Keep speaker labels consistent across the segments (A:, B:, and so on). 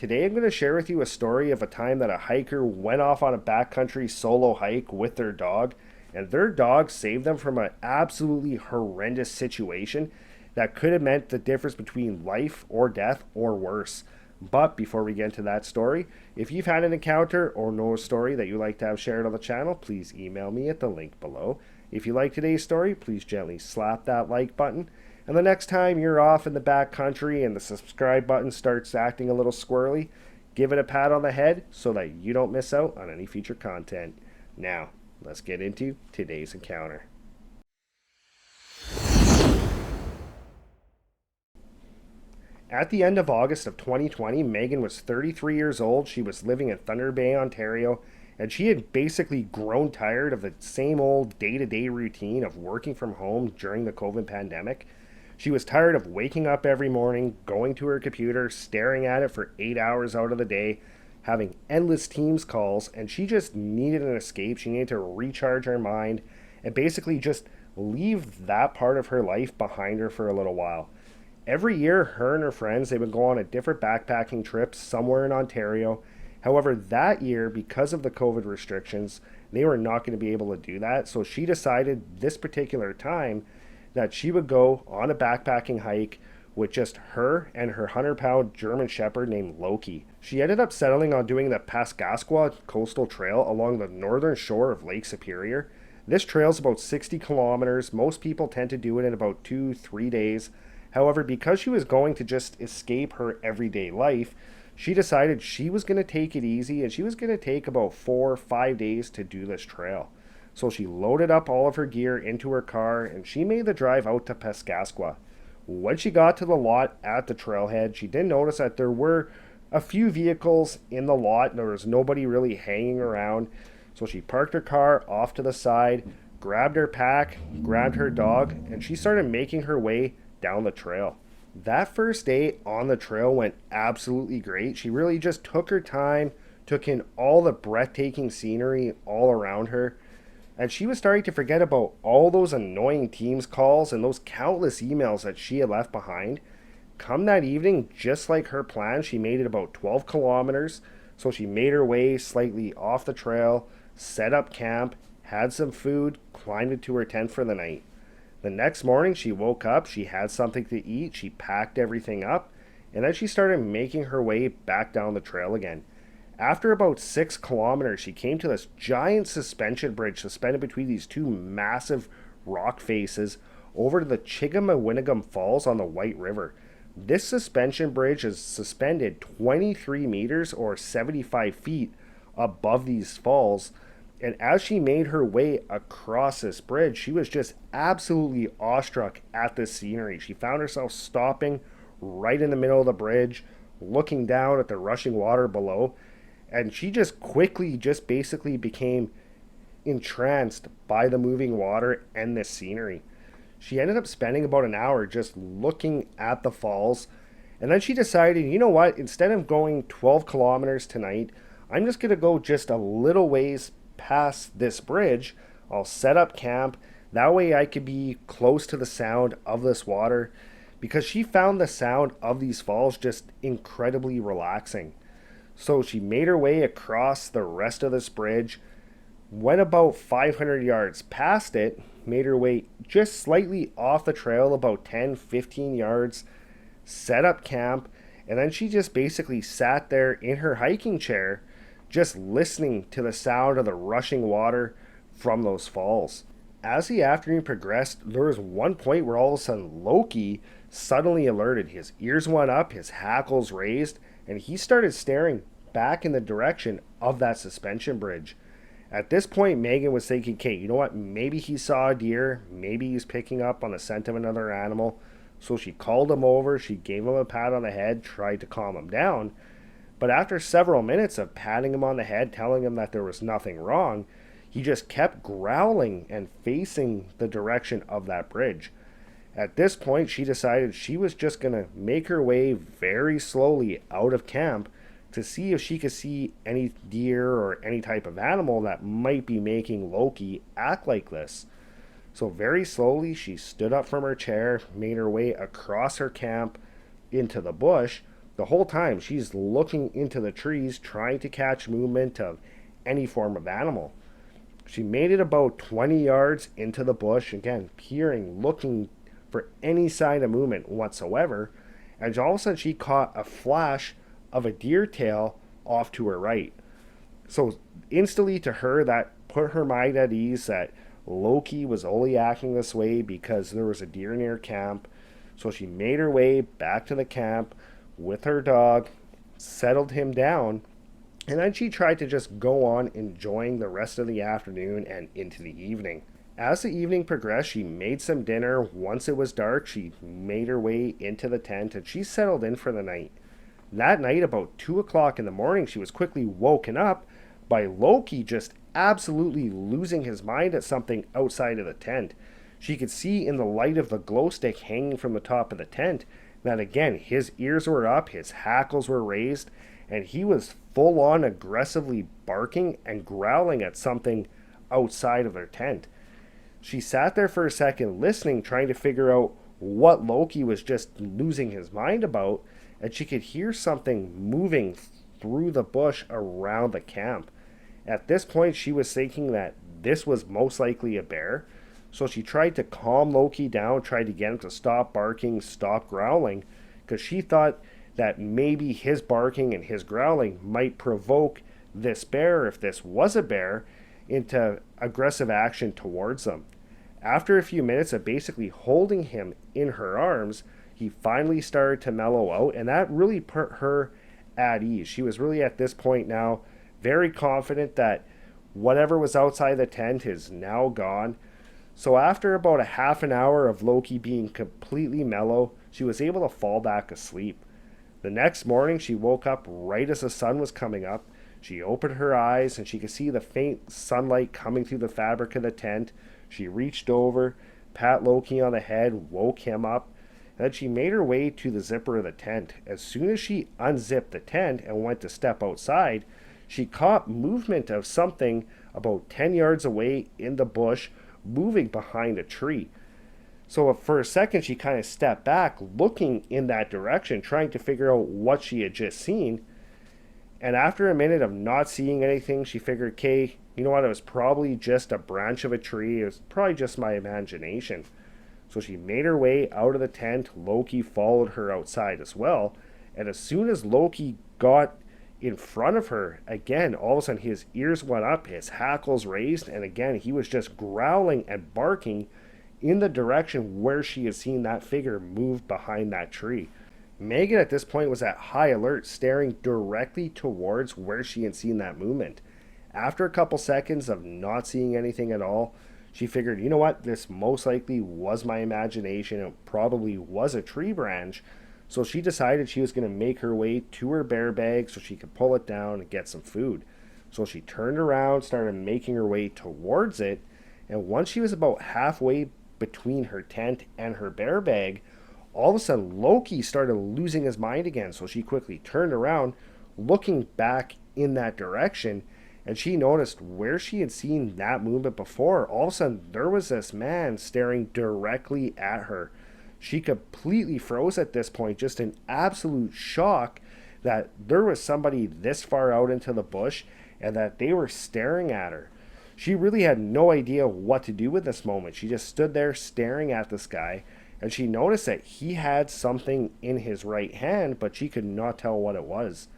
A: Today I'm going to share with you a story of a time that a hiker went off on a backcountry solo hike with their dog, and their dog saved them from an absolutely horrendous situation that could have meant the difference between life or death or worse. But before we get into that story, if you've had an encounter or know a story that you'd like to have shared on the channel, please email me at the link below. If you like today's story, please gently slap that like button. And the next time you're off in the back country and the subscribe button starts acting a little squirrely, give it a pat on the head so that you don't miss out on any future content. Now, let's get into today's encounter. At the end of August of 2020, Megan was 33 years old. She was living in Thunder Bay, Ontario, and she had basically grown tired of the same old day-to-day routine of working from home during the COVID pandemic. She was tired of waking up every morning, going to her computer, staring at it for 8 hours out of the day, having endless Teams calls, and she just needed an escape. She needed to recharge her mind and basically just leave that part of her life behind her for a little while. Every year, her and her friends, they would go on a different backpacking trip somewhere in Ontario. However, that year, because of the COVID restrictions, they were not going to be able to do that. So she decided this particular time that she would go on a backpacking hike with just her and her 100-pound German Shepherd named Loki. She ended up settling on doing the Pascasqua Coastal Trail along the northern shore of Lake Superior. This trail is about 60 kilometers. Most people tend to do it in about 2-3 days. However, because she was going to just escape her everyday life, she decided she was going to take it easy and she was going to take about 4 or 5 days to do this trail. So she loaded up all of her gear into her car and she made the drive out to Pascasqua. When she got to the lot at the trailhead, she did notice that there were a few vehicles in the lot and there was nobody really hanging around. So she parked her car off to the side, grabbed her pack, grabbed her dog, and she started making her way down the trail. That first day on the trail went absolutely great. She really just took her time, took in all the breathtaking scenery all around her, and she was starting to forget about all those annoying Teams calls and those countless emails that she had left behind. Come that evening, just like her plan, she made it about 12 kilometers, so she made her way slightly off the trail, set up camp, had some food, climbed into her tent for the night. The next morning, she woke up, she had something to eat, she packed everything up, and then she started making her way back down the trail again. After about 6 kilometers, she came to this giant suspension bridge suspended between these two massive rock faces over to the Chigamawinigum Falls on the White River. This suspension bridge is suspended 23 meters or 75 feet above these falls. And as she made her way across this bridge, she was just absolutely awestruck at this scenery. She found herself stopping right in the middle of the bridge, looking down at the rushing water below. And she just quickly just basically became entranced by the moving water and this scenery. She ended up spending about an hour just looking at the falls. And then she decided, you know what, instead of going 12 kilometers tonight, I'm just going to go just a little ways past this bridge. I'll set up camp. That way I could be close to the sound of this water, because she found the sound of these falls just incredibly relaxing. So she made her way across the rest of this bridge, went about 500 yards past it, made her way just slightly off the trail about 10-15 yards, set up camp, and then she just basically sat there in her hiking chair just listening to the sound of the rushing water from those falls. As the afternoon progressed, there was one point where all of a sudden Loki suddenly alerted. His ears went up, his hackles raised, and he started staring back in the direction of that suspension bridge. At this point, Megan was thinking, okay, you know what? Maybe he saw a deer. Maybe he's picking up on the scent of another animal. So she called him over. She gave him a pat on the head, tried to calm him down. But after several minutes of patting him on the head, telling him that there was nothing wrong, he just kept growling and facing the direction of that bridge. At this point, she decided she was just going to make her way very slowly out of camp to see if she could see any deer or any type of animal that might be making Loki act like this. So very slowly, she stood up from her chair, made her way across her camp into the bush, The whole time she's looking into the trees trying to catch movement of any form of animal. She made it about 20 yards into the bush, again, peering, looking for any sign of movement whatsoever, and all of a sudden she caught a flash of a deer tail off to her right. So instantly to her, that put her mind at ease that Loki was only acting this way because there was a deer near camp. So she made her way back to the camp with her dog, settled him down, and then she tried to just go on enjoying the rest of the afternoon and into the evening. As the evening progressed, she made some dinner. Once it was dark, she made her way into the tent and she settled in for the night. That night, about 2 o'clock in the morning, she was quickly woken up by Loki just absolutely losing his mind at something outside of the tent. She could see in the light of the glow stick hanging from the top of the tent that again his ears were up, his hackles were raised, and he was full on aggressively barking and growling at something outside of their tent. She sat there for a second listening, trying to figure out what Loki was just losing his mind about, and she could hear something moving through the bush around the camp. At this point, she was thinking that this was most likely a bear, so she tried to calm Loki down, tried to get him to stop barking, stop growling, because she thought that maybe his barking and his growling might provoke this bear, if this was a bear, into aggressive action towards them. After a few minutes of basically holding him in her arms, he finally started to mellow out, and that really put her at ease. She was really at this point now very confident that whatever was outside the tent is now gone. So after about a half an hour of Loki being completely mellow, she was able to fall back asleep. The next morning, she woke up right as the sun was coming up. She opened her eyes and she could see the faint sunlight coming through the fabric of the tent. She reached over, pat Loki on the head, woke him up, and then she made her way to the zipper of the tent. As soon as she unzipped the tent and went to step outside, she caught movement of something about 10 yards away in the bush, moving behind a tree. So for a second, she kind of stepped back, looking in that direction, trying to figure out what she had just seen. And after a minute of not seeing anything, she figured, okay, you know what, it was probably just a branch of a tree. It was probably just my imagination. So she made her way out of the tent. Loki followed her outside as well. And as soon as Loki got in front of her, again, all of a sudden his ears went up, his hackles raised, and again, he was just growling and barking in the direction where she had seen that figure move behind that tree. Megan at this point was at high alert, staring directly towards where she had seen that movement. After a couple seconds of not seeing anything at all, she figured, you know what, this most likely was my imagination. It probably was a tree branch. So she decided she was going to make her way to her bear bag so she could pull it down and get some food. So she turned around, started making her way towards it, and once she was about halfway between her tent and her bear bag, all of a sudden Loki started losing his mind again. So she quickly turned around, looking back in that direction, and she noticed where she had seen that movement before. All of a sudden there was this man staring directly at her. She completely froze at this point, just in absolute shock that there was somebody this far out into the bush and that they were staring at her. She really had no idea what to do with this moment. She just stood there staring at this guy, and she noticed that he had something in his right hand, but she could not tell what it was.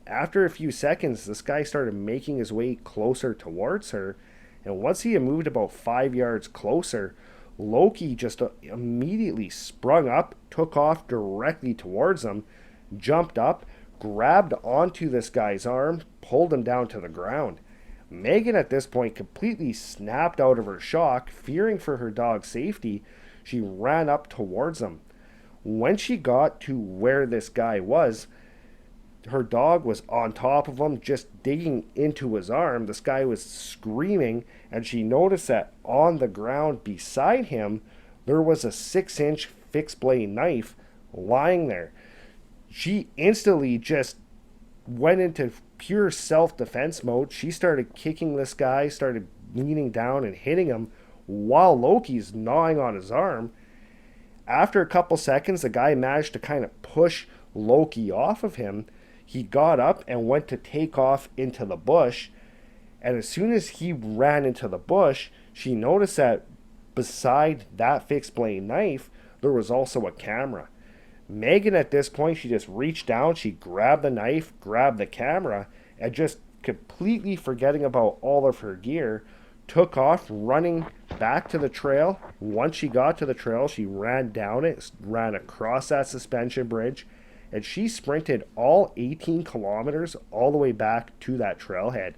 A: After a few seconds, this guy started making his way closer towards her, and once he had moved about 5 yards closer, Loki just immediately sprung up, took off directly towards him, jumped up, grabbed onto this guy's arm, pulled him down to the ground. Megan at this point completely snapped out of her shock. Fearing for her dog's safety, she ran up towards him. When she got to where this guy was, her dog was on top of him, just digging into his arm. This guy was screaming, and she noticed that on the ground beside him, there was a 6-inch fixed blade knife lying there. She instantly just went into pure self-defense mode. She started kicking this guy, started leaning down and hitting him while Loki's gnawing on his arm. After a couple seconds, the guy managed to kind of push Loki off of him, he got up and went to take off into the bush. And as soon as he ran into the bush, she noticed that beside that fixed blade knife, there was also a camera. Megan, at this point, she just reached down, she grabbed the knife, grabbed the camera, and just completely forgetting about all of her gear, took off running back to the trail. Once she got to the trail, she ran down it, ran across that suspension bridge, and she sprinted all 18 kilometers all the way back to that trailhead.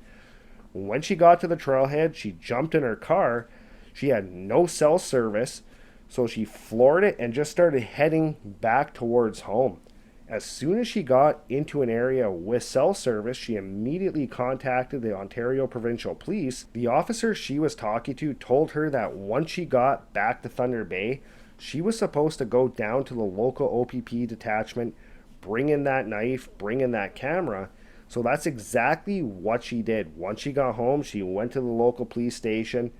A: When she got to the trailhead, she jumped in her car. She had no cell service, so she floored it and just started heading back towards home. As soon as she got into an area with cell service, she immediately contacted the Ontario Provincial Police. The officer she was talking to told her that once she got back to Thunder Bay, she was supposed to go down to the local OPP detachment, bring in that knife, bring in that camera. So that's exactly what she did. Once she got home, she went to the local police station,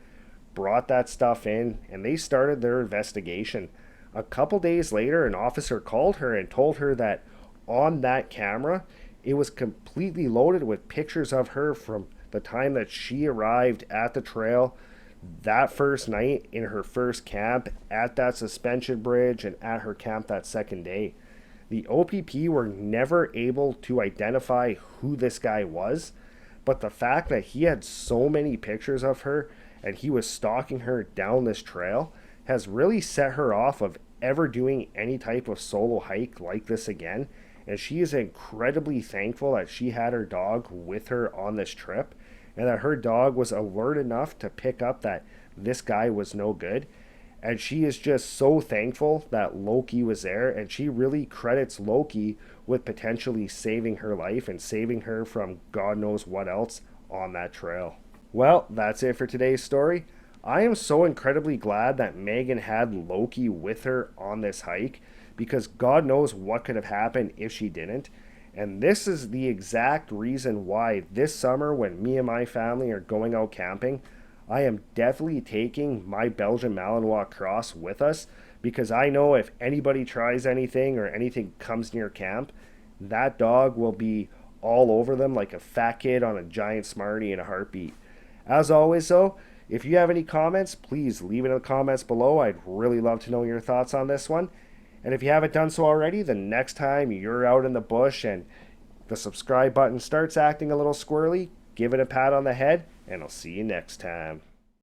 A: brought that stuff in, and they started their investigation. A couple days later, an officer called her and told her that on that camera, it was completely loaded with pictures of her from the time that she arrived at the trail that first night in her first camp, at that suspension bridge, and at her camp that second day. The OPP were never able to identify who this guy was, but the fact that he had so many pictures of her and he was stalking her down this trail has really set her off of ever doing any type of solo hike like this again. And she is incredibly thankful that she had her dog with her on this trip and that her dog was alert enough to pick up that this guy was no good. And she is just so thankful that Loki was there, and she really credits Loki with potentially saving her life and saving her from God knows what else on that trail. Well, that's it for today's story. I am so incredibly glad that Megan had Loki with her on this hike, because God knows what could have happened if she didn't. And this is the exact reason why this summer, when me and my family are going out camping, I am definitely taking my Belgian Malinois cross with us, because I know if anybody tries anything or anything comes near camp, that dog will be all over them like a fat kid on a giant Smartie in a heartbeat. As always, though, if you have any comments, please leave it in the comments below. I'd really love to know your thoughts on this one. And if you haven't done so already, the next time you're out in the bush and the subscribe button starts acting a little squirrely, give it a pat on the head, and I'll see you next time.